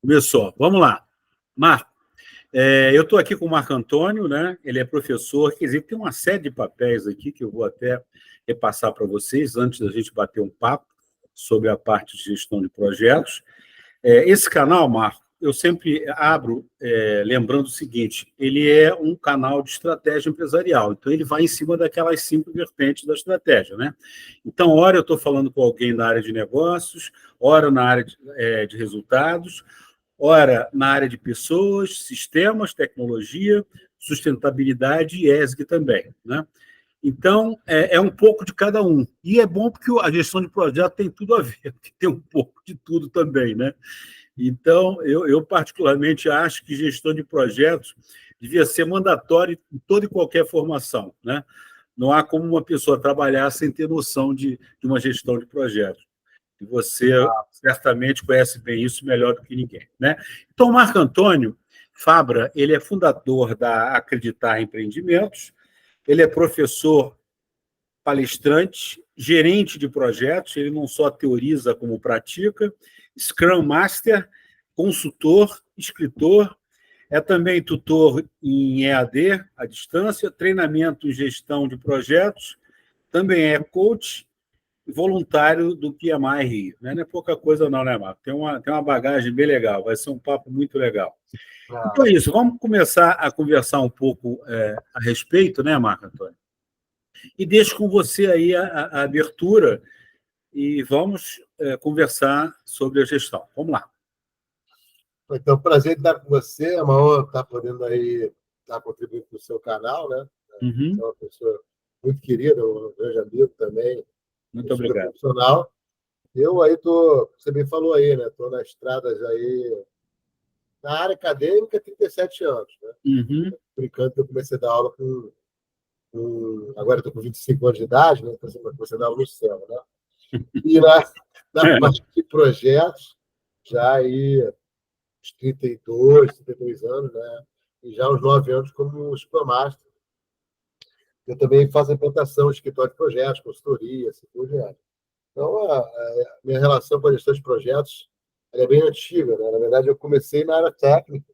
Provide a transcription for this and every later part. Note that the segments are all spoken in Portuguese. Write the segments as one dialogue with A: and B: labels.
A: Começou. Vamos lá. Marco, eu estou aqui com o Marco Antônio, né? Ele é professor, quer dizer, tem uma série de papéis aqui que eu vou até repassar para vocês antes da gente bater um papo sobre a parte de gestão de projetos. Esse canal, Marco, eu sempre abro lembrando o seguinte, ele é um canal de estratégia empresarial, então ele vai em cima daquelas 5 vertentes da estratégia, né? Então, ora eu estou falando com alguém da área de negócios, ora na área de resultados, ora na área de pessoas, sistemas, tecnologia, sustentabilidade e ESG também, né? Então, um pouco de cada um. E é bom porque a gestão de projeto tem tudo a ver, tem um pouco de tudo também, né? Então, eu particularmente acho que gestão de projetos devia ser mandatória em toda e qualquer formação, né? Não há como uma pessoa trabalhar sem ter noção de uma gestão de projetos. E você certamente conhece bem isso melhor do que ninguém, né? Então, o Marco Antônio Fabra, ele é fundador da Acreditar Empreendimentos, ele é professor, palestrante, gerente de projetos, ele não só teoriza como pratica, Scrum Master, consultor, escritor, é também tutor em EAD, à distância, treinamento em gestão de projetos, também é coach voluntário do PMI Rio. Não é pouca coisa não, né, Marco? Tem uma bagagem bem legal, vai ser um papo muito legal. Então é isso, vamos começar a conversar um pouco a respeito, né, Marco Antônio? E deixo com você aí a abertura e vamos conversar sobre a gestão. Vamos lá.
B: Então, prazer em estar com você, é uma honra estar podendo aí estar contribuindo para o seu canal, né?
A: Uhum.
B: Você é uma pessoa muito querida, um grande amigo também,
A: muito obrigado.
B: Profissional. Eu aí você bem falou aí, né? Estou nas estradas aí, na área acadêmica, há 37 anos, né?
A: Uhum.
B: Brincando que eu comecei a dar aula agora estou com 25 anos de idade, né? Então, comecei a dar aula no céu, né? E na parte de projetos, já aí uns 32 anos, né? E já uns 9 anos como Scrum Master. Eu também faço a implantação de escritório de projetos, consultoria, assim por diante. Então, a minha relação com a gestão de projetos é bem antiga, né? Na verdade, eu comecei na área técnica.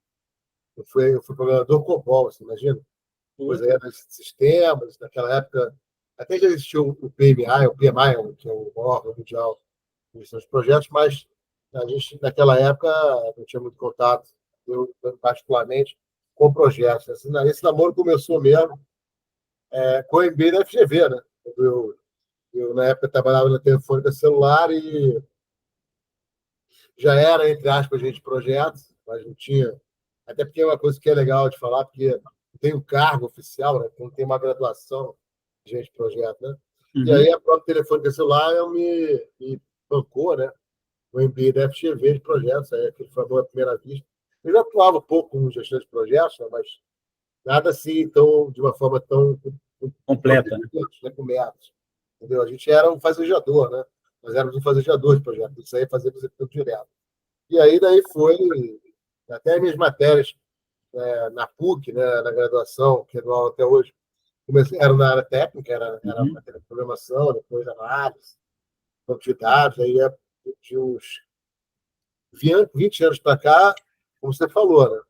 B: Eu fui programador COBOL, você imagina? Depois aí era sistemas, naquela época, até já existiu o PMI, que é o órgão mundial de gestão de projetos, mas a gente, naquela época, não tinha muito contato, eu particularmente, com projetos. Esse namoro começou mesmo com o MBA da FGV, né? Eu, na época, trabalhava na telefônica celular e já era, entre aspas, gente de projetos, mas não tinha. Até porque é uma coisa que é legal de falar, porque tem um cargo oficial, né? Não tem uma graduação de gente de projeto, né?
A: Uhum.
B: E aí a própria telefônica celular me bancou, né? O MBA da FGV de projetos, aí aquele foi a primeira vista. Eu já atuava um pouco como gestor de projetos, né? Mas nada assim, de uma forma tão
A: completa,
B: né? Com metas. Entendeu? A gente era um fazejador, né? Nós éramos um fazejador de projeto. Isso aí fazia executivo direto. E aí daí foi até as minhas matérias na PUC, né, na graduação, que é do até hoje, era na área técnica, era matéria de programação, depois análise, banco de dados, aí de uns 20 anos para cá, como você falou, né?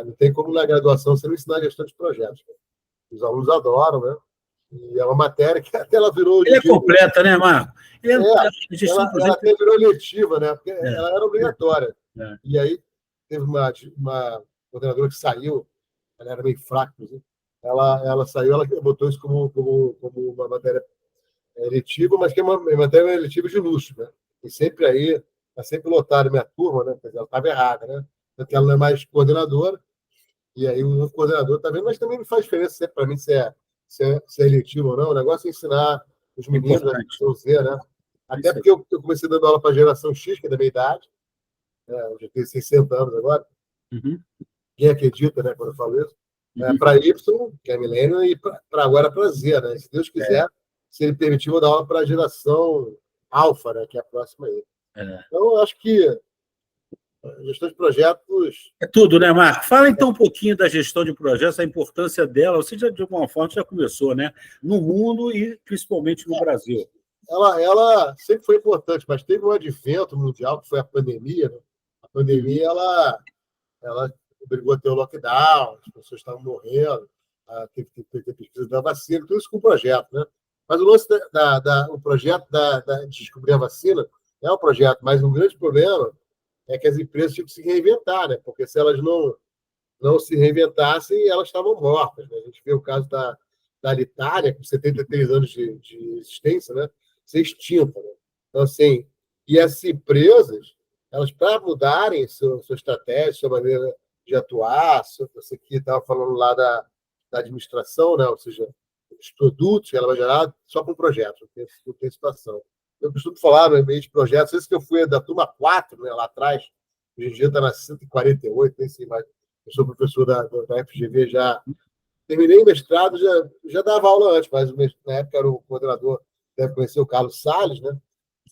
B: Não tem como na graduação você não ensinar gestão de projetos. Os alunos adoram, né? E é uma matéria que até ela virou...
A: Ele é completa, né, Marco?
B: Ela até virou letiva, né? Porque ela era obrigatória. E aí teve uma coordenadora que saiu, ela era meio fraca, inclusive. Ela saiu, ela botou isso como uma matéria letiva, mas que é uma matéria letiva de luxo, né? E sempre aí, está sempre lotada minha turma, né? Quer dizer, ela estava errada, né? Porque ela não é mais coordenadora, e aí o novo coordenador está vendo, mas também não faz diferença para mim se é letivo ou não. O negócio é ensinar os meninos a fazer, né? Até porque eu comecei dando aula para a geração X, que é da minha idade, eu já tenho 60 anos agora.
A: Uhum.
B: Quem acredita, né, quando eu falo isso? Para Y, que é milênio, e agora para Z, né? Se Deus quiser, se ele permitir, eu vou dar aula para a geração Alfa, né, que é a próxima aí. Então, eu acho que a gestão de projetos...
A: É tudo, né, Marco? Fala então um pouquinho da gestão de projetos, a importância dela. Você já, de alguma forma, já começou, né? No mundo e principalmente no Brasil.
B: Ela sempre foi importante, mas teve um advento mundial, que foi a pandemia, né? A pandemia, ela obrigou a ter o lockdown, as pessoas estavam morrendo, teve que ter pesquisa da vacina, tudo isso com o projeto, né? Mas o lance o projeto de descobrir a vacina é um projeto, mas um grande problema é que as empresas tinham que se reinventar, né? Porque se elas não se reinventassem, elas estavam mortas, né? A gente vê o caso da Alitalia, com 73 anos de existência, né? Ser extinta, né? Então, assim, e essas empresas, elas, para mudarem sua estratégia, sua maneira de atuar, você que estava falando lá da administração, né? Ou seja, os produtos que ela vai gerar só com projetos, não tem situação. Eu costumo falar no meio de projetos, esse que eu fui da turma 4, né, lá atrás, hoje em dia está na 148, nem sei mais. Eu sou professor da FGV, já terminei o mestrado, já dava aula antes, mas na época era o coordenador, deve conhecer o Carlos Salles, né?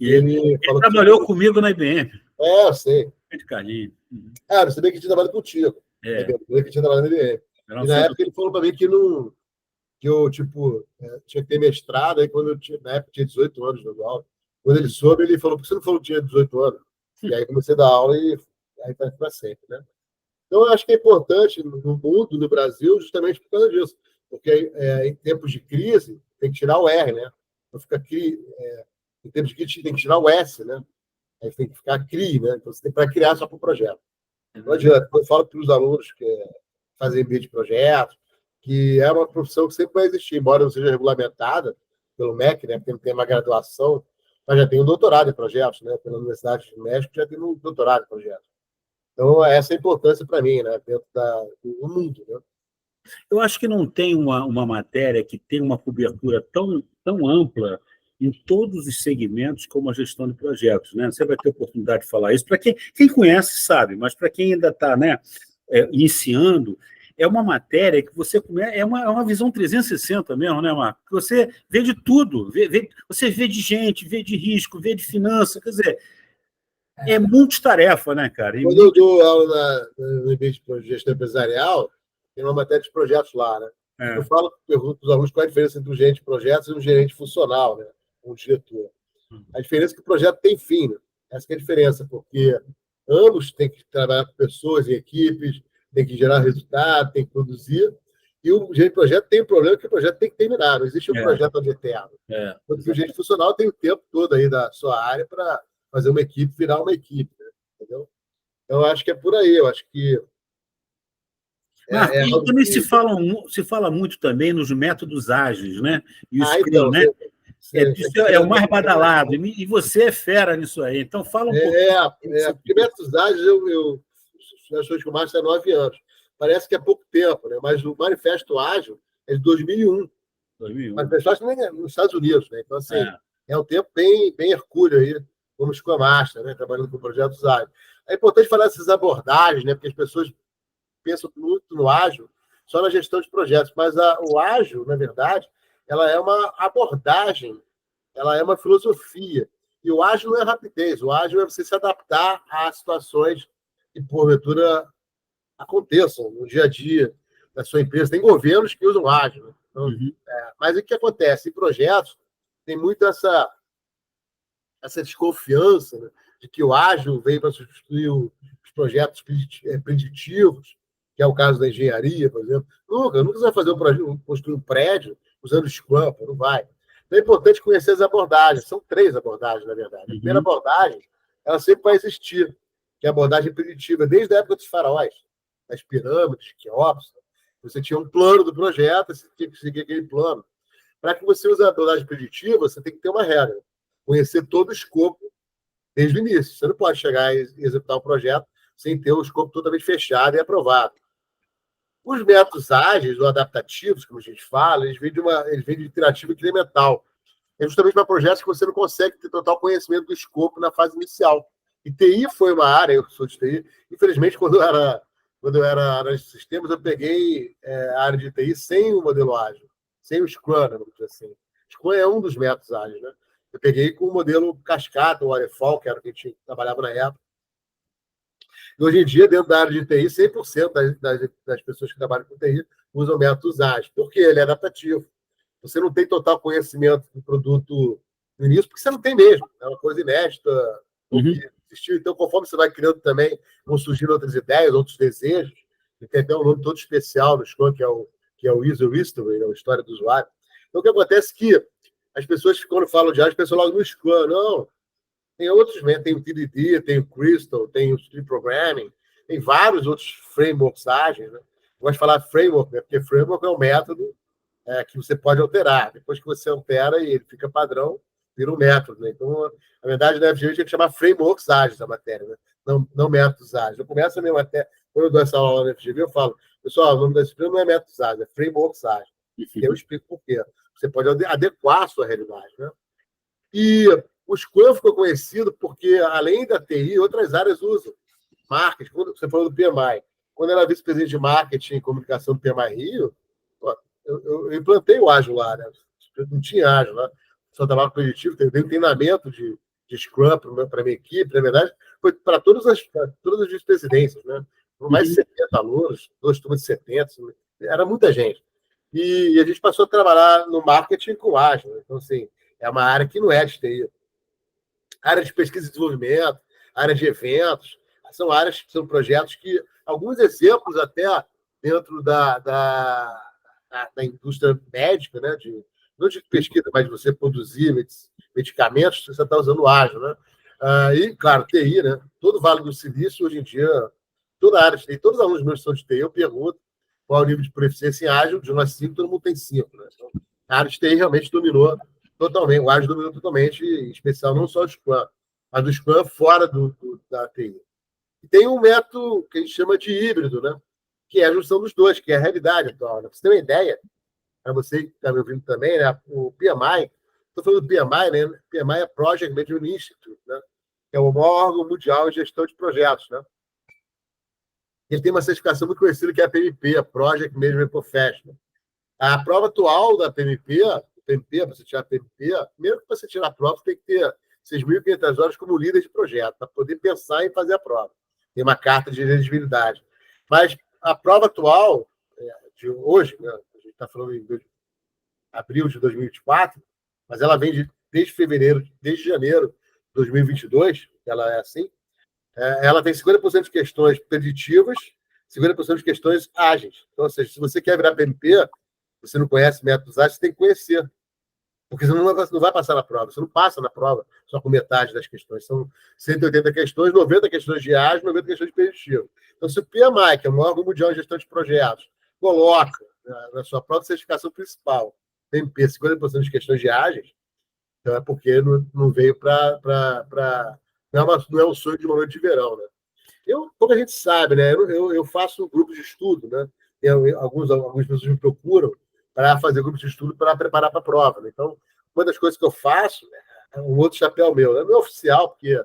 A: E ele
B: falou
A: trabalhou comigo na IBM.
B: Eu sei.
A: De carinho.
B: Eu sabia que tinha trabalhado contigo. Que tinha trabalhado na IBM. E na época ele falou para mim que eu, tipo, tinha que ter mestrado, aí quando na época tinha 18 anos dando aula. Quando ele soube, ele falou, por que você não falou que tinha 18 anos? E aí comecei a dar aula e aí tá para sempre, né? Então, eu acho que é importante no mundo, no Brasil, justamente por causa disso. Porque em tempos de crise, tem que tirar o R, né? Não fica em tempos de crise, tem que tirar o S, né? Aí tem que ficar CRI, né? Então, você tem para criar só para o projeto. Não adianta. Eu falo para os alunos que fazem meio de projetos, que é uma profissão que sempre vai existir, embora não seja regulamentada pelo MEC, né? Porque não tem uma graduação, mas já tem um doutorado em projetos, né? Pela Universidade do México já tem um doutorado em projetos. Então, essa é a importância para mim, né? Dentro do mundo, né?
A: Eu acho que não tem uma matéria que tem uma cobertura tão ampla em todos os segmentos como a gestão de projetos, né? Você vai ter oportunidade de falar isso. Para quem conhece, sabe, mas para quem ainda está, né, iniciando, é uma matéria que você é uma visão 360 mesmo, né, Marco? Que você vê de tudo, você vê de gente, vê de risco, vê de finança, quer dizer, é multitarefa, né, cara?
B: Quando eu dou aula no ambiente de gestão empresarial, tem uma matéria de projetos lá, né? Eu pergunto para os alunos qual é a diferença entre um gerente de projetos e um gerente funcional, né? Um diretor. A diferença é que o projeto tem fim, né? Essa é a diferença, porque ambos têm que trabalhar com pessoas e equipes, tem que gerar resultado, tem que produzir, e o gerente de projeto tem um problema que o projeto tem que terminar, não existe um projeto de eterno. Porque o gerente funcional tem o tempo todo aí da sua área para fazer uma equipe virar uma equipe, né? Entendeu? Então, eu acho que é por aí, eu acho que
A: Marco, também se fala muito também nos métodos ágeis, né? E o Scrum,
B: então,
A: né? É o mais badalado, e você é fera nisso aí, então fala um pouquinho.
B: Porque métodos ágeis, eu sou de Márcio há 9 anos. Parece que é pouco tempo, né? Mas o Manifesto Ágil é de 2001.
A: 2001.
B: O Manifesto Ágil é nos Estados Unidos, né? Então, assim, é um tempo bem hercúleo aí, como Scrum Master, né? Trabalhando com projetos ágeis. É importante falar dessas abordagens, né? Porque as pessoas pensam muito no ágil, só na gestão de projetos, mas o ágil, na verdade, ela é uma abordagem, ela é uma filosofia. E o ágil não é rapidez, o ágil é você se adaptar a situações que, porventura, aconteçam no dia a dia da sua empresa. Tem governos que usam ágil. Né? Então, mas o que acontece? Em projetos, tem muito essa desconfiança, né, de que o ágil veio para substituir os projetos preditivos, que é o caso da engenharia, por exemplo. Nunca você vai fazer construir um prédio usando Scrum, não vai. Então é importante conhecer as abordagens. São 3 abordagens, na verdade. A primeira abordagem, ela sempre vai existir, que é a abordagem preditiva, desde a época dos faraós, das pirâmides, Queops. Você tinha um plano do projeto, você tinha que seguir aquele plano. Para que você use a abordagem preditiva, você tem que ter uma regra. Conhecer todo o escopo desde o início. Você não pode chegar e executar um projeto sem ter o escopo totalmente fechado e aprovado. Os métodos ágeis ou adaptativos, como a gente fala, eles vêm de iterativa incremental. É justamente para projetos que você não consegue ter total conhecimento do escopo na fase inicial. E TI foi uma área, eu sou de TI, infelizmente, quando eu era área de sistemas, eu peguei a área de TI sem o modelo ágil, sem o Scrum, vamos dizer assim. Scrum é um dos métodos ágeis, né? Eu peguei com o modelo cascata, o waterfall, que era o que a gente trabalhava na época. E hoje em dia, dentro da área de TI, 100% das pessoas que trabalham com TI usam métodos ágeis. Por quê? Ele é adaptativo. Você não tem total conhecimento do produto no início, porque você não tem mesmo. É uma coisa inédita, existiu. Então, conforme você vai criando também, vão surgindo outras ideias, outros desejos. E tem até um nome todo especial no Scrum, que é o User History, a história do usuário. Então, o que acontece é que as pessoas, quando falam de ágil, pensam logo no Scrum. Não, tem outros, né? Tem o TDD, tem o Crystal, tem o Stream Programming, tem vários outros frameworks ágeis, né? Eu gosto de falar framework, né? Porque framework é um método que você pode alterar. Depois que você altera e ele fica padrão, vira um método, né? Então, na verdade, na FGV a gente chama frameworks ágeis a matéria, né? Não métodos ágeis. Eu começo a minha matéria, quando eu dou essa aula na FGV, eu falo, pessoal, o nome da disciplina não é métodos ágeis, é frameworks ágeis. E eu explico por quê. Você pode adequar a sua realidade, né? E o Scrum ficou conhecido porque, além da TI, outras áreas usam. Marketing, quando você falou do PMI. Quando eu era vice-presidente de marketing e comunicação do PMI Rio, eu implantei o ágil lá, né? Não tinha ágil lá. Só trabalho preditivo, teve um treinamento de Scrum para a minha equipe, na verdade, foi para todas as vice-presidências, né? Por mais de 70 alunos, 2 turmas de 70, era muita gente. E a gente passou a trabalhar no marketing com ágil. Né? Então, assim, é uma área que não é de TI. Área de pesquisa e desenvolvimento, área de eventos, são projetos que, alguns exemplos até dentro da indústria médica, né? Não de pesquisa, mas de você produzir medicamentos, você está usando o ágil, né? E, claro, TI, né? Todo o Vale do Silício, hoje em dia, toda a área de TI, todos os alunos meus que são de TI, eu pergunto qual é o nível de proficiência em ágil, de nós 5, todo mundo tem 5, né? Então, a área de TI realmente dominou totalmente, o ágil dominou totalmente, em especial não só o Scrum, mas do Scrum fora da TI. E tem um método que a gente chama de híbrido, né? Que é a junção dos dois, que é a realidade atual. Né? Pra você ter uma ideia, para você que está me ouvindo também, né? O PMI, estou falando do PMI, né? PMI é Project Management Institute, né? Que é o maior órgão mundial de gestão de projetos, né? Ele tem uma certificação muito conhecida que é a PMP, a Project Management Professional. A prova atual da PMP, para você tirar a PMP, mesmo que você tirar a prova, você tem que ter 6.500 horas como líder de projeto, para poder pensar em fazer a prova. Tem uma carta de elegibilidade. Mas a prova atual, de hoje, né, a gente está falando em abril de 2024, mas ela vem desde janeiro de 2022, ela é assim, ela tem 50% de questões preditivas, 50% de questões ágeis. Então, ou seja, se você quer virar PMP, você não conhece métodos ágeis, você tem que conhecer. Porque você não vai passar na prova. Você não passa na prova só com metade das questões. São 180 questões, 90 questões de ágil, 90 questões de preditivo. Então, se o PMI, que é o maior órgão mundial de gestão de projetos, coloca na sua prova de certificação principal, PMP, 50% de questões de ágeis, então é porque não veio para... Não é um sonho de uma noite de verão, né? Como a gente sabe, né? Eu faço grupos de estudo, né? Algumas pessoas me procuram para fazer grupos de estudo para preparar para a prova. Né? Então, uma das coisas que eu faço é um outro chapéu meu. Não é oficial, porque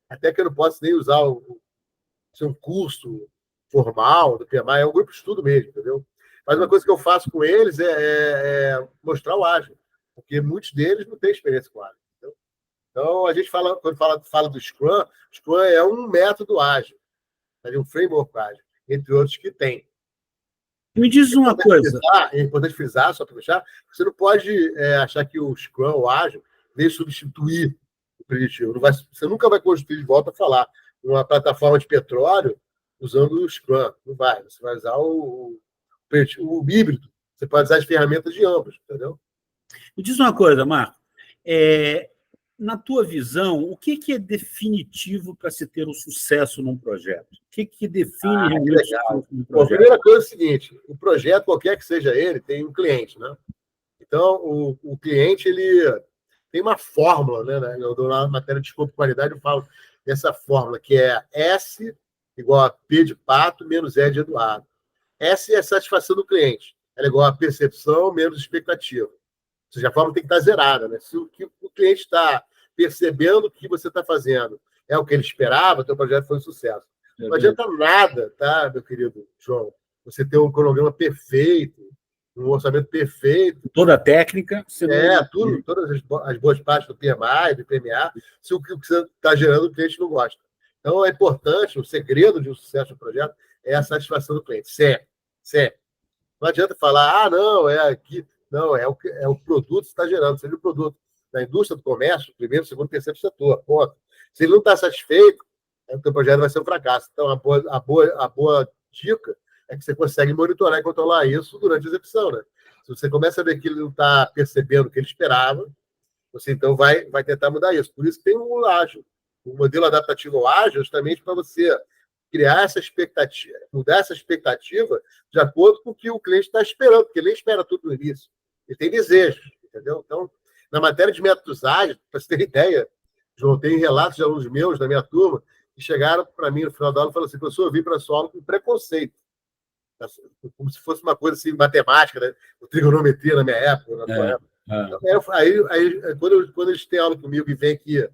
B: até que eu não posso nem usar um curso formal do PMI, é um grupo de estudo mesmo, entendeu? Mas uma coisa que eu faço com eles é mostrar o ágil, porque muitos deles não têm experiência com ágil. Entendeu? Então, a gente quando fala do Scrum é um método ágil, um framework ágil, entre outros que tem.
A: Me diz uma coisa.
B: É importante frisar, só para deixar, você não pode achar que o Scrum, o ágil, veio substituir o preditivo. Você nunca vai construir de volta a falar uma plataforma de petróleo usando o Scrum. Não vai. Você vai usar o híbrido. Você pode usar as ferramentas de ambos, entendeu?
A: Me diz uma coisa, Marco. Na tua visão, o que é definitivo para se ter um sucesso num projeto? O que define realmente o sucesso num projeto?
B: A primeira coisa é o seguinte: o projeto, qualquer que seja ele, tem um cliente, né? Então, o cliente ele tem uma fórmula, né? Eu dou na matéria de escopo e qualidade, eu falo dessa fórmula, que é S igual a P de pato menos E de Eduardo. S é a satisfação do cliente. Ela é igual a percepção menos expectativa. Ou seja, a fórmula tem que estar zerada, né? Se o cliente está percebendo que o que você está fazendo é o que ele esperava, o teu projeto foi um sucesso. Não adianta nada, tá, meu querido João? Você ter um cronograma perfeito, um orçamento perfeito.
A: Toda a técnica.
B: Todas as boas partes do PMI, do PMA, se o que você está gerando, o cliente não gosta. Então, é importante, o segredo de um sucesso do projeto é a satisfação do cliente. Sempre. Não adianta falar, não, é aqui. Não, é o produto que está gerando, seja o produto da indústria do comércio, primeiro, segundo, terceiro setor. Ponto. Se ele não está satisfeito, aí o teu projeto vai ser um fracasso. Então, a boa dica é que você consegue monitorar e controlar isso durante a execução, né? Se você começa a ver que ele não está percebendo o que ele esperava, você então vai tentar mudar isso. Por isso tem o ágil. O modelo adaptativo ágil, justamente para você criar essa expectativa, mudar essa expectativa de acordo com o que o cliente está esperando, porque ele nem espera tudo no início. Ele tem desejos, entendeu? Então, na matéria de métodos ágeis, para você ter ideia, João, tem relatos de alunos meus da minha turma que chegaram para mim no final da aula e falaram assim: professor, eu vim para a sua aula com preconceito. Como se fosse uma coisa assim, matemática, né? O trigonometria na minha época, na tua época. Aí quando eles têm aula comigo e veem que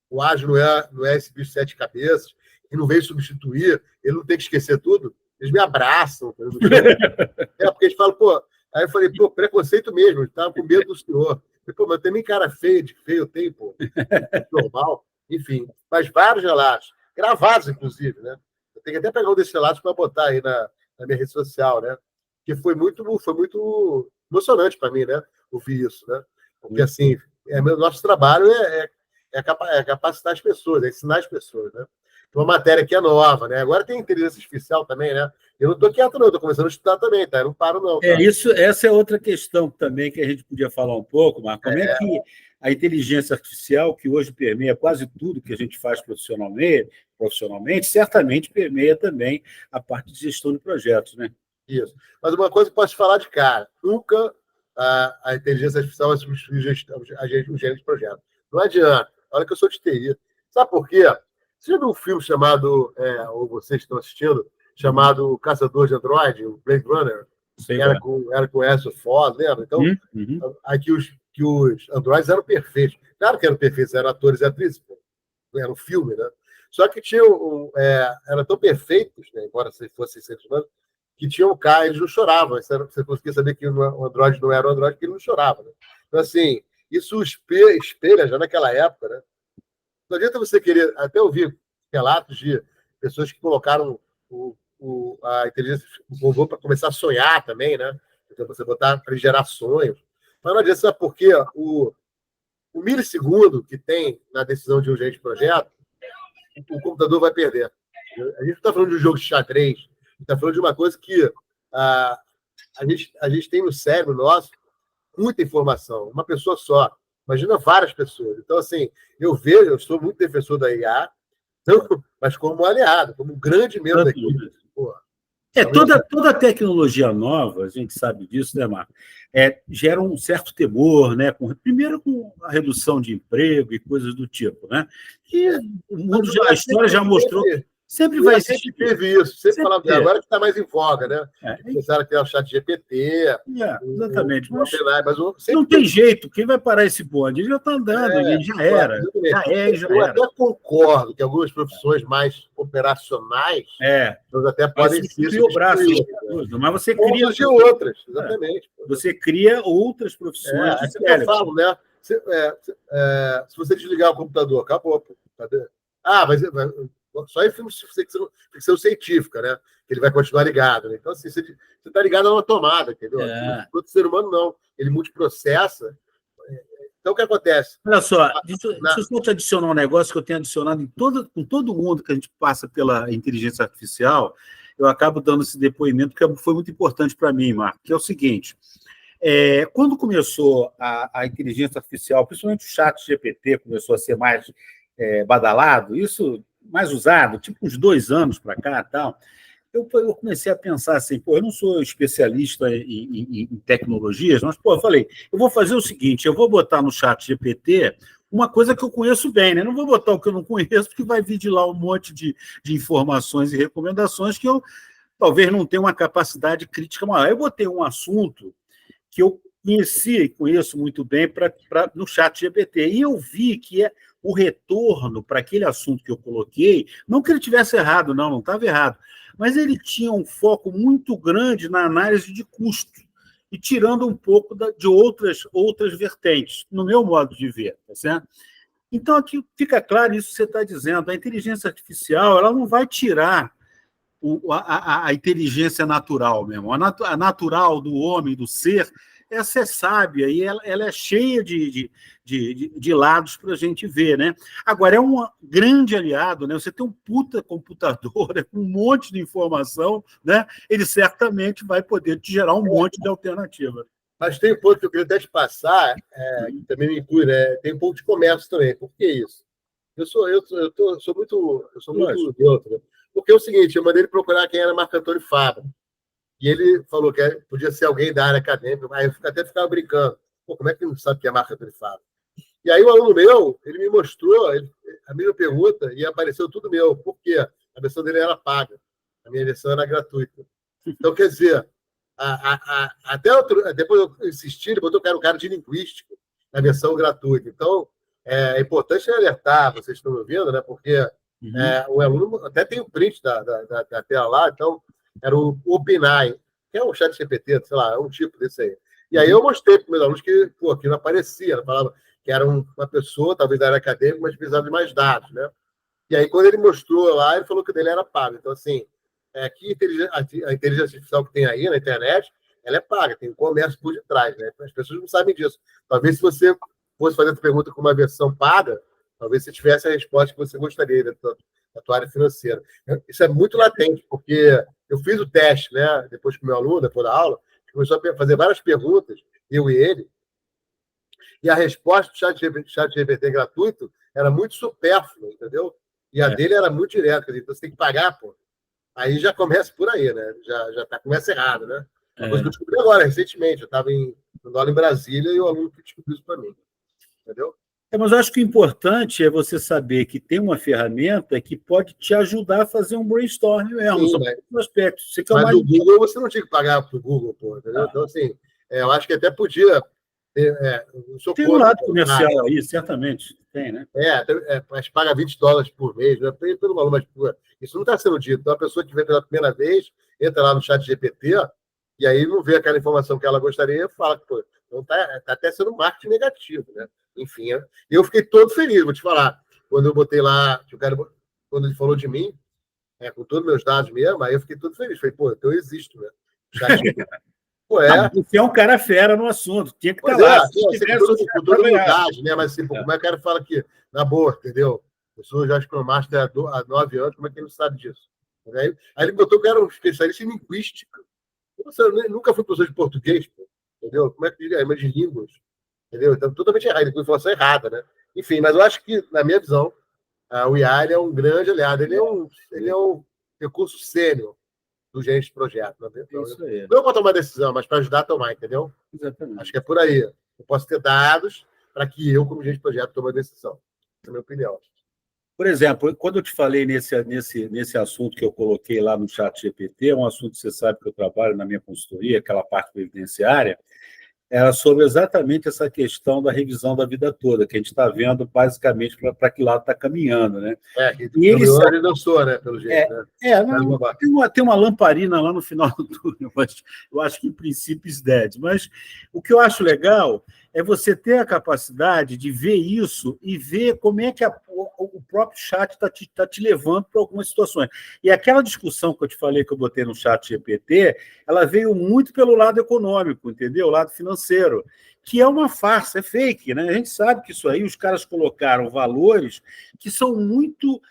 B: o ágil não é esse bicho de 7 cabeças, e não veio substituir, ele não tem que esquecer tudo, eles me abraçam. Porque eles falam, pô. Aí eu falei, pô, preconceito mesmo, eles estavam com medo do senhor. Falei, pô, mas tem nem cara feia, de feio tem, pô. Normal. Enfim, mas vários relatos, gravados, inclusive, né? Eu tenho que até pegar um desses relatos para botar aí na minha rede social, né? Que foi muito emocionante para mim, né? Ouvir isso, né? Porque, assim, nosso trabalho é capacitar as pessoas, é ensinar as pessoas, né? Uma matéria que é nova, né? Agora tem inteligência artificial também, né? Eu não estou quieto, não, estou começando a estudar também, tá? Eu não paro, não. Tá?
A: Essa é outra questão também que a gente podia falar um pouco, Marco. Como é que a inteligência artificial, que hoje permeia quase tudo que a gente faz profissionalmente, certamente permeia também a parte de gestão de projetos, né?
B: Isso. Mas uma coisa que posso te falar de cara: nunca a inteligência artificial vai substituir o gerente de projeto. Não adianta. Olha que eu sou de TI. Sabe por quê? Você já viu um filme chamado, ou vocês estão assistindo, chamado Caçador de Android, o Blade Runner? Era com Harrison Ford, lembra? Então, aqui que os androides eram perfeitos. Claro que eram perfeitos, eram atores e atrizes, era um filme, né? Só que eram tão perfeitos, né, embora fossem seres humanos, que tinham eles não choravam. Você conseguia saber que o androide não era um androide, porque ele não chorava, né? Então, assim, isso espelha já naquela época, né? Não adianta você querer, até ouvir relatos de pessoas que colocaram a inteligência do robô para começar a sonhar também, né? Então, você botar para gerar sonhos. Mas não adianta, sabe por quê? O milissegundo que tem na decisão de um gerente de projeto, o computador vai perder. A gente não está falando de um jogo de xadrez, a gente está falando de uma coisa que a gente tem no cérebro nosso muita informação, uma pessoa só. Imagina várias pessoas. Então, assim, eu sou muito defensor da IA, mas como aliado, como um grande membro da equipe.
A: Toda tecnologia nova, a gente sabe disso, né, Marco? Gera um certo temor, né? Primeiro com a redução de emprego e coisas do tipo, né? E a história já mostrou que sempre vai existir.
B: Sempre teve isso, sempre falava, agora que está mais em voga, né? Começaram a criar o chat GPT.
A: Exatamente. Mas não tem jeito, quem vai parar esse bonde? Ele já está andando, ele já era.
B: Eu até concordo que algumas profissões mais operacionais até podem ser
A: o braço, mas você cria
B: outras, exatamente.
A: Você cria outras profissões.
B: Eu falo, né? Se você desligar o computador, acabou. Cadê? Mas só em ficção científica, né? Que ele vai continuar ligado. Né? Então, assim, você está ligado a uma tomada, entendeu? Todo ser humano não. Ele multiprocessa. Então, o que acontece?
A: Olha só, deixa eu só te adicionar um negócio que eu tenho adicionado com todo mundo que a gente passa pela inteligência artificial. Eu acabo dando esse depoimento, que foi muito importante para mim, Marco, que é o seguinte. Quando começou a inteligência artificial, principalmente o chat GPT começou a ser mais badalado, isso mais usado, tipo uns 2 anos para cá e tal, eu comecei a pensar assim, eu não sou especialista em tecnologias, mas, eu falei, eu vou fazer o seguinte, eu vou botar no chat GPT uma coisa que eu conheço bem, né? Não vou botar o que eu não conheço, porque vai vir de lá um monte de informações e recomendações que eu talvez não tenha uma capacidade crítica maior. Eu botei um assunto que eu conhecia e conheço muito bem no chat GPT, e eu vi que o retorno para aquele assunto que eu coloquei, não que ele tivesse errado, não estava errado, mas ele tinha um foco muito grande na análise de custo, e tirando um pouco de outras vertentes, no meu modo de ver, tá certo? Então, aqui fica claro isso que você está dizendo, a inteligência artificial ela não vai tirar a inteligência natural mesmo, a natural do homem, do ser, essa é sábia e ela é cheia de lados para a gente ver, né? Agora, é um grande aliado, né? Você tem um puta computador, né? Com um monte de informação, né? Ele certamente vai poder te gerar um monte de alternativa.
B: Mas tem um ponto que eu queria até te passar, que também me inclui, né? Tem um pouco de comércio também. Por que isso? Sou muito neutro, né? Porque é o seguinte, eu mandei ele procurar quem era Marco Antônio Fabra. E ele falou que podia ser alguém da área acadêmica, aí eu até ficava brincando. Pô, como é que ele não sabe quem é Marco Antônio Fabra? E aí o aluno meu, ele me mostrou a mesma pergunta e apareceu tudo meu. Por quê? A versão dele era paga. A minha versão era gratuita. Então, quer dizer, depois eu insisti, ele botou que era um cara de linguística na versão gratuita. Então, é importante alertar, vocês estão me ouvindo, né? Porque o aluno até tem o print da tela lá, então era o OpenAI, que é um chat GPT, sei lá, é um tipo desse aí. E aí eu mostrei para os meus alunos que, aquilo não aparecia, ela falava que era uma pessoa, talvez da área acadêmica, mas precisava de mais dados, né? E aí, quando ele mostrou lá, ele falou que o dele era pago. Então, assim, a inteligência artificial que tem aí na internet, ela é paga, tem um comércio por detrás, né? As pessoas não sabem disso. Talvez se você fosse fazer a pergunta com uma versão paga, talvez você tivesse a resposta que você gostaria da tua área financeira. Isso é muito latente, porque eu fiz o teste, né? Depois com o meu aluno, depois da aula, começou a fazer várias perguntas, eu e ele, e a resposta do chat GPT gratuito era muito supérflua, entendeu? E a dele era muito direta, então você tem que pagar, pô. Aí já começa por aí, né? Começa errado, né? Uma coisa que eu descobri agora, recentemente. Eu estava em Brasília e o aluno que descobriu isso para mim. Entendeu?
A: Mas eu acho que o importante é você saber que tem uma ferramenta que pode te ajudar a fazer um brainstorm mesmo.
B: Sim,
A: são aspectos.
B: Mas o Google, você não tinha que pagar para o Google, pô, entendeu? Então, assim, eu acho que até podia ter.
A: Tem um lado comercial aí, certamente. Tem, né?
B: Mas paga $20 por mês, né? Pelo valor, mas isso não está sendo dito. Então, a pessoa que vem pela primeira vez, entra lá no chat GPT, e aí não vê aquela informação que ela gostaria e fala que, pô, então tá até sendo marketing negativo, né? Enfim, eu fiquei todo feliz, vou te falar. Quando eu botei lá, quando ele falou de mim, com todos os meus dados mesmo, aí eu fiquei todo feliz. Falei, pô, então eu existo, né? Chat GPT.
A: Pô, você é um cara fera no assunto, tinha que estar lá.
B: Com toda humildade, né? Mas assim, como é que o cara fala aqui? Na boa, entendeu? Eu sou já Scrum Master há 9 anos, como é que ele não sabe disso? Aí ele botou que era um especialista em linguística. Eu nunca fui professor de português, pô, entendeu? Como é que diga? De línguas, entendeu? Então, totalmente errado, com informação errada, né? Enfim, mas eu acho que, na minha visão, o IA é um grande aliado. Ele é um recurso sênior do gerente de projeto. Não para tomar decisão, mas para ajudar a tomar, entendeu?
A: Exatamente.
B: Acho que é por aí. Eu posso ter dados para que eu, como gerente de projeto, tome a decisão. Essa é a minha opinião.
A: Por exemplo, quando eu te falei nesse assunto que eu coloquei lá no chat GPT, é um assunto que você sabe que eu trabalho na minha consultoria, aquela parte previdenciária, era sobre exatamente essa questão da revisão da vida toda, que a gente está vendo basicamente para que lado está caminhando, né?
B: E ele dançou, né? Pelo jeito.
A: Tem uma lamparina lá no final do túnel, mas eu acho que em princípio is dead. Mas o que eu acho legal é você ter a capacidade de ver isso e ver como é que o próprio chat está te levando para algumas situações. E aquela discussão que eu te falei que eu botei no chat GPT, ela veio muito pelo lado econômico, entendeu? O lado financeiro, que é uma farsa, é fake, né? A gente sabe que isso aí, os caras colocaram valores que são muito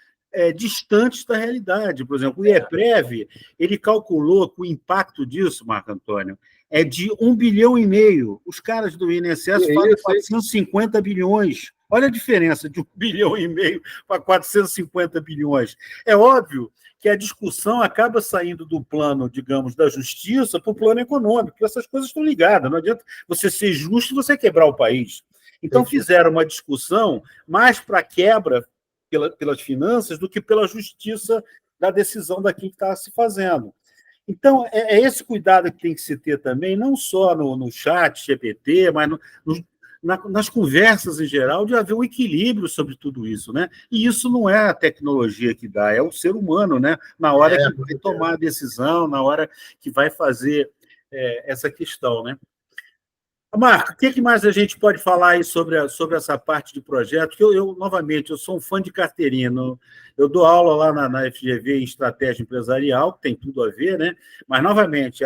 A: distantes da realidade. Por exemplo, o IEPREV, ele calculou que o impacto disso, Marco Antônio, é de 1,5 bilhão. Os caras do INSS falam 450 bilhões. Olha a diferença de 1,5 bilhão para 450 bilhões. É óbvio que a discussão acaba saindo do plano, digamos, da justiça para o plano econômico, porque essas coisas estão ligadas. Não adianta você ser justo e você quebrar o país. Então, fizeram uma discussão mais para quebra pelas finanças do que pela justiça da decisão daquilo que está se fazendo. Então, é esse cuidado que tem que se ter também, não só no chat GPT, mas nas conversas em geral, de haver um equilíbrio sobre tudo isso, né? E isso não é a tecnologia que dá, é o ser humano, né? Na hora que vai tomar a decisão, na hora que vai fazer essa questão, né? Marco, o que mais a gente pode falar aí sobre essa parte de projeto? Que novamente, eu sou um fã de carteirinha. Eu dou aula lá na FGV em estratégia empresarial, que tem tudo a ver, né? Mas, novamente,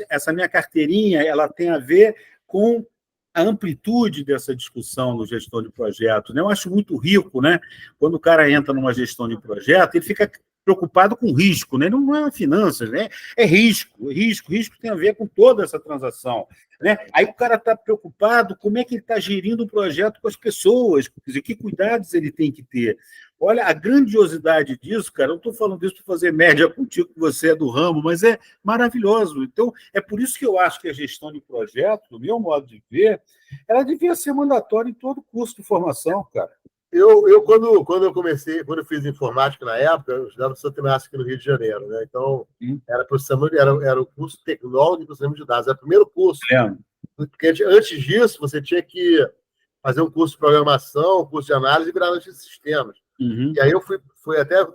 A: essa minha carteirinha ela tem a ver com a amplitude dessa discussão no gestão de projeto, né? Eu acho muito rico, né? Quando o cara entra numa gestão de projeto, ele fica preocupado com risco, né? Não é finanças, né? É risco, risco tem a ver com toda essa transação, né? Aí o cara está preocupado como é que ele está gerindo o projeto com as pessoas, quer dizer, que cuidados ele tem que ter. Olha, a grandiosidade disso, cara, eu não estou falando disso para fazer média contigo, que você é do ramo, mas é maravilhoso. Então, é por isso que eu acho que a gestão de projeto, no meu modo de ver, ela devia ser mandatória em todo curso de formação, cara.
B: Quando eu comecei, quando eu fiz informática na época, eu estudava no Santo Inácio aqui no Rio de Janeiro, né? Então, era o curso tecnólogo de processamento de dados, era o primeiro curso. Porque antes disso, você tinha que fazer um curso de programação, um curso de análise e virar analista de sistemas. E aí eu fui até 100%,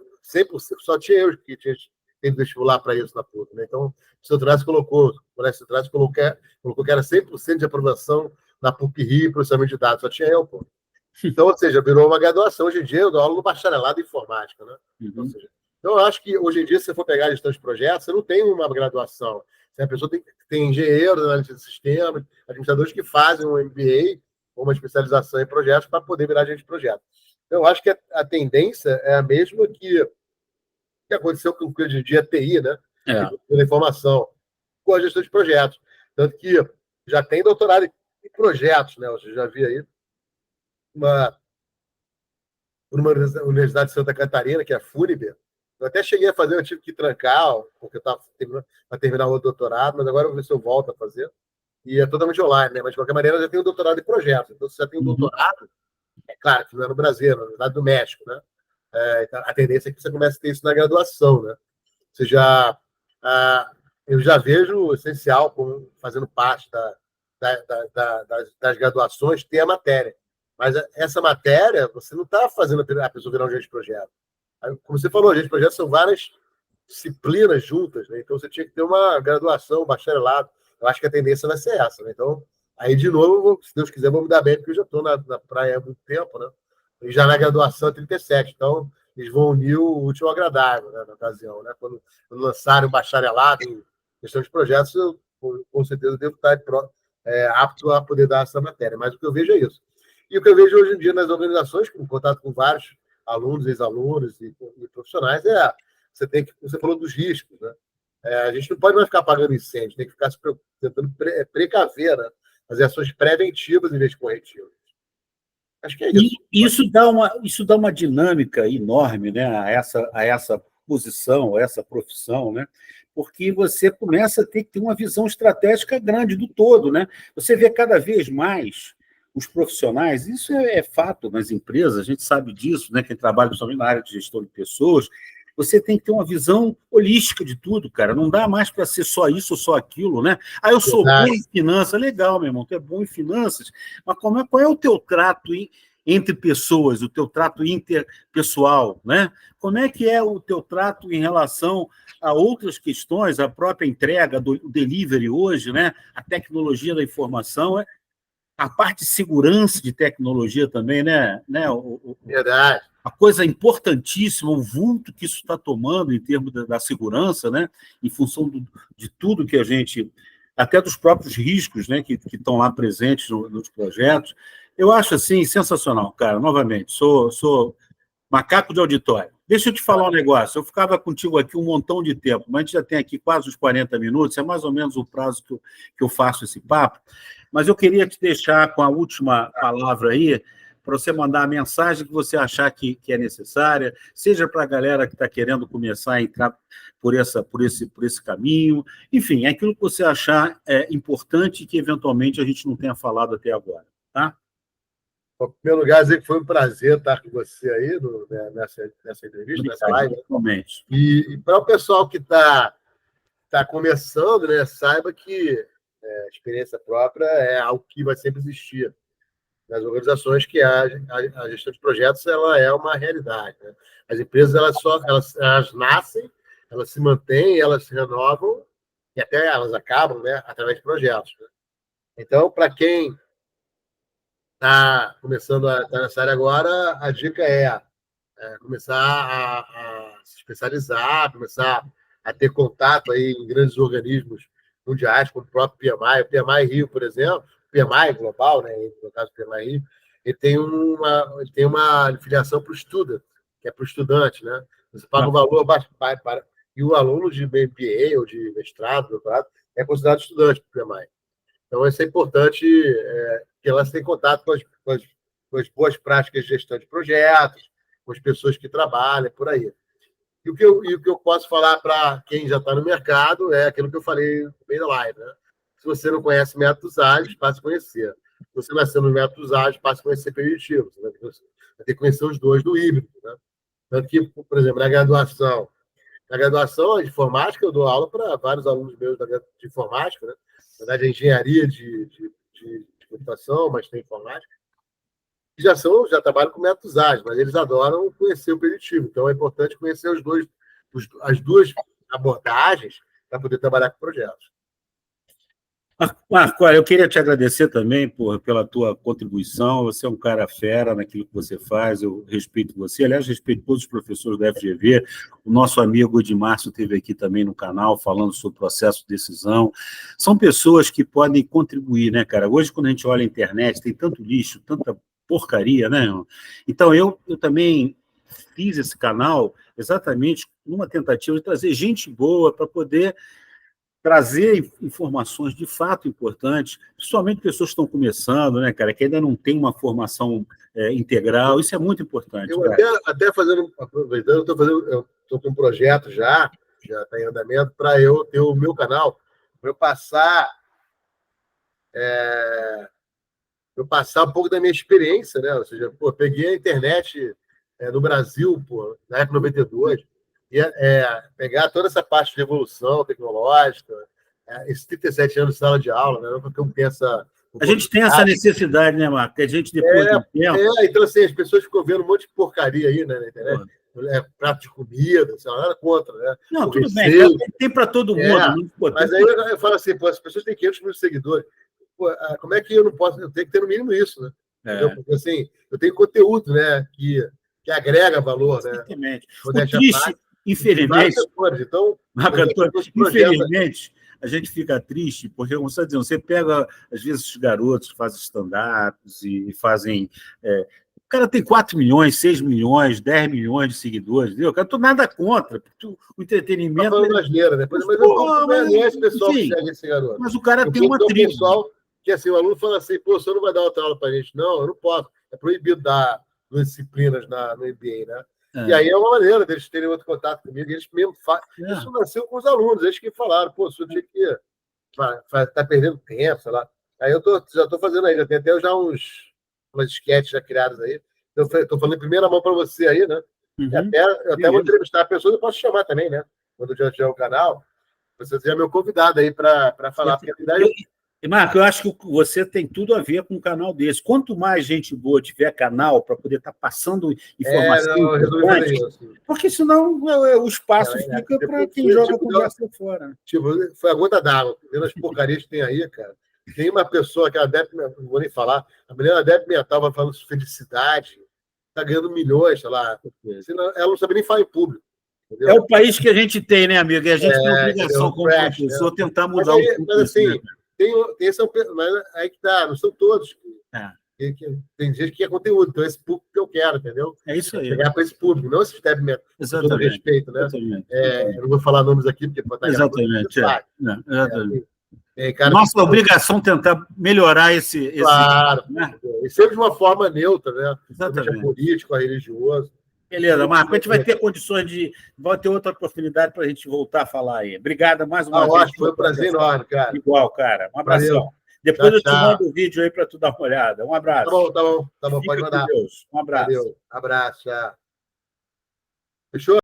B: só tinha eu que tinha feito vestibular para isso na PUC, né? Então, o Santo Inácio colocou que era 100% de aprovação na PUC-Rio processamento de dados, só tinha eu, pô. Então, ou seja, virou uma graduação. Hoje em dia, eu dou aula no bacharelado em informática, né? Ou seja, então, eu acho que hoje em dia, se você for pegar a gestão de projetos, você não tem uma graduação. A pessoa tem engenheiros, analistas de sistemas, administradores que fazem um MBA ou uma especialização em projetos para poder virar agente de projeto. Então, eu acho que a tendência é a mesma que aconteceu com o dia a dia TI, né? Pela informação, com a gestão de projetos. Tanto que já tem doutorado em projetos, né? Você já viu aí uma Universidade de Santa Catarina, que é a FUNIBER. Eu até cheguei a fazer, eu tive que trancar, porque eu estava para terminar o doutorado, mas agora eu vou ver se eu volto a fazer. E é totalmente online, né? Mas, de qualquer maneira, eu já tenho um doutorado em projetos. Então, se já tem um doutorado, é claro que não é no Brasil, é na Universidade do México, né? Então, a tendência é que você comece a ter isso na graduação, né? Você já, eu já vejo o essencial, como fazendo parte das graduações, ter a matéria. Mas essa matéria, você não está fazendo a pessoa virar um agente de projeto. Como você falou, agente de projeto são várias disciplinas juntas, né? Então você tinha que ter uma graduação, um bacharelado. Eu acho que a tendência vai ser essa, né? Então, aí de novo, se Deus quiser, vou me dar bem, porque eu já estou na praia há muito tempo, né? E já na graduação 37. Então, eles vão unir o útil ao agradável, né, na ocasião, né? Quando lançarem o bacharelado em questão de projetos, eu com certeza devo estar apto a poder dar essa matéria. Mas o que eu vejo é isso. E o que eu vejo hoje em dia nas organizações, com contato com vários alunos, ex-alunos e profissionais, você falou dos riscos, né? A gente não pode mais ficar apagando incêndio, tem que ficar tentando precaver, né? Fazer ações preventivas em vez de corretivas. Acho que é isso.
A: E isso dá uma dinâmica enorme, né, a essa posição, a essa profissão, né? Porque você começa a ter que ter uma visão estratégica grande do todo, né? Você vê cada vez mais os profissionais, isso é fato nas empresas, a gente sabe disso, né? Quem trabalha principalmente na área de gestão de pessoas, você tem que ter uma visão holística de tudo, cara. Não dá mais para ser só isso ou só aquilo, né? Eu sou bom em finanças, legal, meu irmão, tu é bom em finanças, mas qual é o teu trato entre pessoas, o teu trato interpessoal, né? Como é que é o teu trato em relação a outras questões, a própria entrega do delivery hoje, né? A tecnologia da informação, a parte de segurança de tecnologia também, né?
B: Verdade.
A: A coisa importantíssima, o vulto que isso está tomando em termos da segurança, né? Em função de tudo que a gente, até dos próprios riscos, né? Que estão lá presentes nos projetos. Eu acho assim sensacional, cara. Novamente, sou macaco de auditório. Deixa eu te falar um negócio. Eu ficava contigo aqui um montão de tempo, mas a gente já tem aqui quase os 40 minutos, é mais ou menos o prazo que eu faço esse papo. Mas eu queria te deixar com a última palavra aí, para você mandar a mensagem que você achar que é necessária, seja para a galera que está querendo começar a entrar por esse caminho, enfim, é aquilo que você achar importante e que eventualmente a gente não tenha falado até agora, tá?
B: Em primeiro lugar, dizer que foi um prazer estar com você aí nessa entrevista, nessa live. E para o pessoal que está começando, né, saiba que a experiência própria é algo que vai sempre existir nas organizações, que a gestão de projetos ela é uma realidade, né? As empresas elas nascem, elas se mantêm, elas se renovam e até elas acabam, né, através de projetos, né? Então, para quem está começando a estar nessa área agora, a dica é começar a se especializar, começar a ter contato aí em grandes organismos mundiais, como o próprio PMI. O PMI Rio, por exemplo, PMI global, né, no caso do PMI, ele tem uma filiação para o student, que é para o estudante, né? Você paga um valor baixo para... E o aluno de MBA ou de mestrado, doutorado, é considerado estudante para o PMI. Então, isso é importante que elas tenham contato com as boas práticas de gestão de projetos, com as pessoas que trabalham, por aí. E o que eu posso falar para quem já está no mercado é aquilo que eu falei no meio da live, né? Se você não conhece métodos ágeis, passe a conhecer. Se você nasceu nos métodos ágeis, passe a conhecer preditivos. Você vai ter que conhecer os dois do híbrido, né? Tanto que, por exemplo, na graduação de informática, eu dou aula para vários alunos meus de informática, né? Na verdade, é engenharia de computação, mas tem informática. Já trabalham com métodos ágeis, mas eles adoram conhecer o preditivo. Então, é importante conhecer as duas abordagens para poder trabalhar com projetos.
A: Marco, olha, eu queria te agradecer também pela tua contribuição. Você é um cara fera naquilo que você faz, eu respeito você. Aliás, respeito todos os professores da FGV. O nosso amigo Edmárcio esteve aqui também no canal falando sobre o processo de decisão. São pessoas que podem contribuir, né, cara? Hoje, quando a gente olha a internet, tem tanto lixo, tanta porcaria, né? Então, eu também fiz esse canal exatamente numa tentativa de trazer gente boa para poder trazer informações de fato importantes, principalmente pessoas que estão começando, né, cara, que ainda não tem uma formação integral. Isso é muito importante.
B: Eu até aproveitando, eu estou com um projeto já está em andamento, para eu ter o meu canal, para eu passar um pouco da minha experiência, né? Ou seja, peguei a internet no Brasil, na época 92, e pegar toda essa parte de evolução tecnológica, esses 37 anos de sala de aula, né? Porque eu penso...
A: A gente tem essa necessidade, né, Marco? Que a gente, depois do tempo...
B: então, assim, as pessoas ficam vendo um monte de porcaria aí, né, na internet. Prato de comida, assim, nada contra, né?
A: Não, tudo bem, tem para todo mundo.
B: Mas aí eu falo assim, as pessoas têm 500 mil seguidores. Como é que eu não posso... Eu tenho que ter no mínimo isso, né? Porque, assim, eu tenho conteúdo, né, que agrega valor, né?
A: Exatamente. O triste, infelizmente...
B: Então,
A: Marco Antônio, infelizmente, a gente fica triste, porque, como você está dizendo, você pega, às vezes, os garotos que fazem stand-ups e fazem... O cara tem 4 milhões, 6 milhões, 10 milhões de seguidores, entendeu? Eu não estou nada contra. O entretenimento...
B: Tá falando asneira, né? Mas eu não conheço o pessoal que segue esse garoto.
A: Mas o cara tem uma tribo.
B: Pessoal que, assim, o aluno fala assim, o senhor não vai dar outra aula para a gente. Não, eu não posso. É proibido dar 2 disciplinas no MBA, né? E aí é uma maneira deles terem outro contato comigo. Eles mesmo fazem. Isso nasceu com os alunos, eles que falaram, o senhor tinha que tá perdendo tempo, sei lá. Aí eu já estou fazendo aí, já tem até umas sketches já criadas aí. Eu estou falando em primeira mão para você aí, né? Eu até vou entrevistar a pessoa, eu posso chamar também, né? Quando eu tiver o canal, você já é meu convidado aí para falar.
A: Marco, eu acho que você tem tudo a ver com um canal desse. Quanto mais gente boa tiver canal para poder estar passando informação, porque senão o espaço fica para quem joga conversa fora.
B: Foi a gota d'água, vendo as porcarias que tem aí, cara. Tem uma pessoa que não vou nem falar, a mulher adepta mental vai falando sobre felicidade, está ganhando milhões, sei lá. Ela não sabe nem falar em público. Entendeu?
A: É o país que a gente tem, né, amigo? E a gente tem a obrigação como professor tentar mudar o
B: mas assim, mas aí que tá, não são todos. Tem gente que quer conteúdo, então esse público que eu quero, entendeu?
A: É isso aí.
B: Pegar para esse público, não esse step com todo respeito, né? Eu não vou falar nomes aqui, porque pode estar
A: exatamente. Nossa obrigação é tentar melhorar esse
B: claro, né? E sempre de uma forma neutra, né? Exatamente. Político, religioso.
A: Beleza, Marco, a gente vai ter condições vai ter outra oportunidade para a gente voltar a falar aí. Obrigado mais uma vez.
B: Ótimo, foi um prazer enorme, cara.
A: Igual, cara. Um abração. Valeu. Depois eu te mando o vídeo aí para tu dar uma olhada. Um abraço.
B: Tá bom. Pode mandar.
A: Um abraço.
B: Valeu. Abraço, tchau. Fechou?